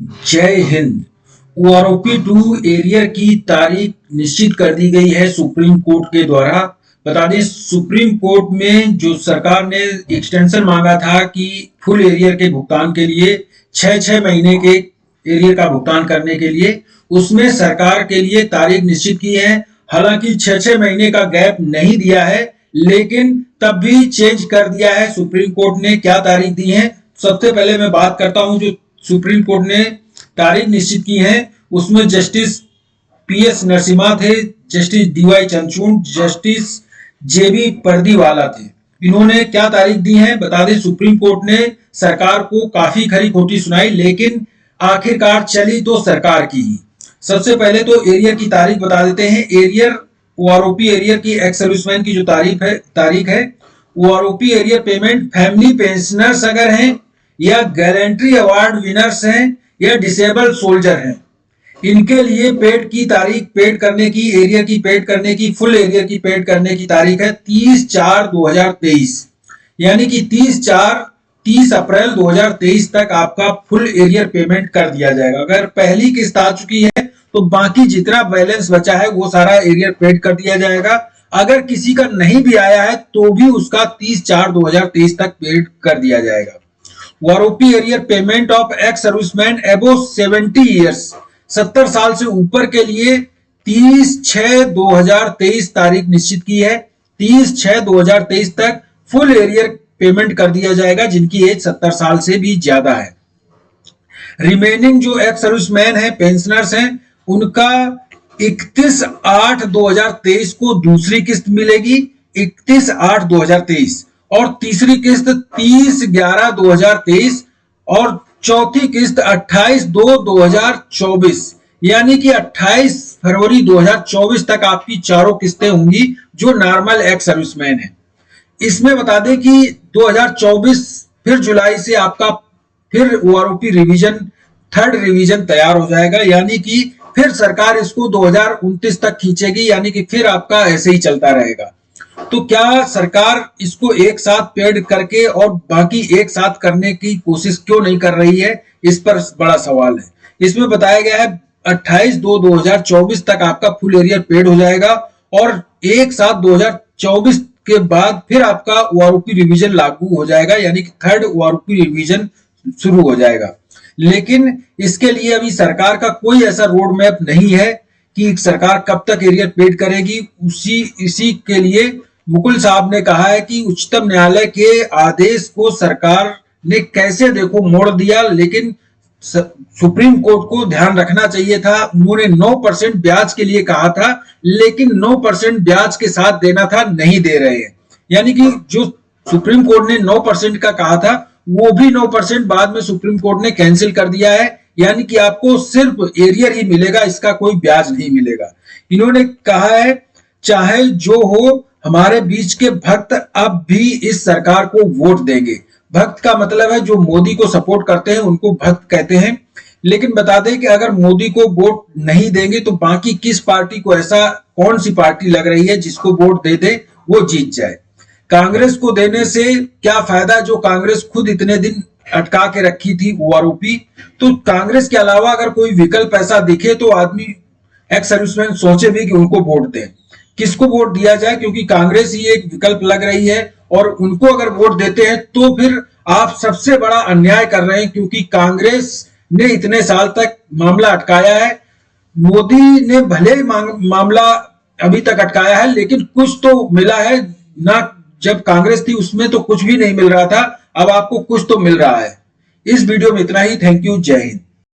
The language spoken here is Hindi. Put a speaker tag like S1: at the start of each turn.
S1: जय हिंद। ओआरओपी 2 एरियर की तारीख निश्चित कर दी गई है सुप्रीम कोर्ट के द्वारा। बता दें, सुप्रीम कोर्ट में जो सरकार ने एक्सटेंशन मांगा था कि फुल एरियर के भुगतान के लिए 6 महीने के एरियर का भुगतान करने के लिए, उसमें सरकार के लिए तारीख निश्चित की है। हालांकि 6 महीने का गैप नहीं दिया है, लेकिन तब भी चेंज कर दिया है सुप्रीम कोर्ट ने। क्या तारीख दी है, सबसे पहले मैं बात करता हूं। जो सुप्रीम कोर्ट ने तारीख निश्चित की है उसमें जस्टिस पीएस नरसिम्हा थे, जस्टिस डीवाई चंद्रचूड़, जस्टिस जेबी पर्दीवाला थे। इन्होंने क्या तारीख दी है बता दें। सुप्रीम कोर्ट ने सरकार को काफी खरी खोटी सुनाई, लेकिन आखिरकार चली तो सरकार की ही। सबसे पहले तो एरियर की तारीख बता देते हैं। एरियर ओआरओपी एरियर की एक्स सर्विसमैन की जो तारीख है OROP arrear payment family pensioners अगर हैं, या गैलेंट्री अवार्ड विनर्स हैं, या डिसेबल सोल्जर हैं, इनके लिए पेड की तारीख, पेड करने की, एरियर की पेड करने की, फुल एरियर की पेड करने की तारीख है 30/4/2023। यानी कि 30 अप्रैल 2023 तक आपका फुल एरियर पेमेंट कर दिया जाएगा। अगर पहली किस्त आ चुकी है तो बाकी जितना बैलेंस बचा है वो सारा एरियर पेड कर दिया जाएगा। अगर किसी का नहीं भी आया है तो भी उसका 30/4/2023 तक पेड कर दिया जाएगा। OROP arrear payment of ex serviceman above 70 years, 70 साल से ऊपर के लिए 30/6/2023 तारीख निश्चित की है। 30/6/2023 तक फुल एरियर पेमेंट कर दिया जाएगा जिनकी एज 70 साल से भी ज्यादा है। रिमेनिंग जो एक्स सर्विसमैन है, पेंशनर्स हैं, उनका 31/8/2023 को दूसरी किस्त मिलेगी, 31/8/2023, और तीसरी किस्त 30/11/2023, और चौथी किस्त 28/2/2024। यानी कि 28 फरवरी 2024 तक आपकी चारों किस्तें होंगी जो नॉर्मल एक्स सर्विसमैन है। इसमें बता दें कि 2024 फिर जुलाई से आपका फिर ओआरओपी रिवीजन, थर्ड रिवीजन तैयार हो जाएगा। यानी कि फिर सरकार इसको 2029 तक खींचेगी, यानी कि फिर आपका ऐसे ही चलता रहेगा। तो क्या सरकार इसको एक साथ पेड करके और बाकी एक साथ करने की कोशिश क्यों नहीं कर रही है, इस पर बड़ा सवाल है। इसमें बताया गया है 28/2/2024 तक आपका फुल एरियर पेड हो जाएगा, और 1/7/2024 के बाद फिर आपका ओआरओपी रिवीजन लागू हो जाएगा, यानी कि थर्ड ओआरओपी रिवीजन शुरू हो जाएगा। लेकिन इसके लिए अभी सरकार का कोई ऐसा रोड मैप नहीं है कि सरकार कब तक एरियर पेड करेगी। इसी के लिए मुकुल साहब ने कहा है कि उच्चतम न्यायालय के आदेश को सरकार ने कैसे देखो मोड़ दिया, लेकिन सुप्रीम कोर्ट को ध्यान रखना चाहिए था। उन्होंने 9% ब्याज के लिए कहा था, लेकिन 9% ब्याज के साथ देना था, नहीं दे रहे हैं। यानी कि जो सुप्रीम कोर्ट ने 9% का कहा था वो भी 9% बाद में सुप्रीम कोर्ट ने कैंसिल कर दिया है। यानी कि आपको सिर्फ एरियर ही मिलेगा, इसका कोई ब्याज नहीं मिलेगा। इन्होंने कहा है चाहे जो हो, हमारे बीच के भक्त अब भी इस सरकार को वोट देंगे। भक्त का मतलब है जो मोदी को सपोर्ट करते हैं उनको भक्त कहते हैं। लेकिन बता दें कि अगर मोदी को वोट नहीं देंगे तो बाकी किस पार्टी को, ऐसा कौन सी पार्टी लग रही है जिसको वोट दे दे वो जीत जाए। कांग्रेस को देने से क्या फायदा, जो कांग्रेस खुद इतने दिन अटका के रखी थी ओआरओपी। तो कांग्रेस के अलावा अगर कोई विकल्प ऐसा दिखे तो आदमी, एक्स सर्विसमैन सोचे भी कि उनको वोट दें। किसको वोट दिया जाए, क्योंकि कांग्रेस ही एक विकल्प लग रही है, और उनको अगर वोट देते हैं तो फिर आप सबसे बड़ा अन्याय कर रहे हैं, क्योंकि कांग्रेस ने इतने साल तक मामला अटकाया है। मोदी ने भले ही मामला अभी तक अटकाया है, लेकिन कुछ तो मिला है ना। जब कांग्रेस थी उसमें तो कुछ भी नहीं मिल रहा था, अब आपको कुछ तो मिल रहा है। इस वीडियो में इतना ही। थैंक यू, जय हिंद।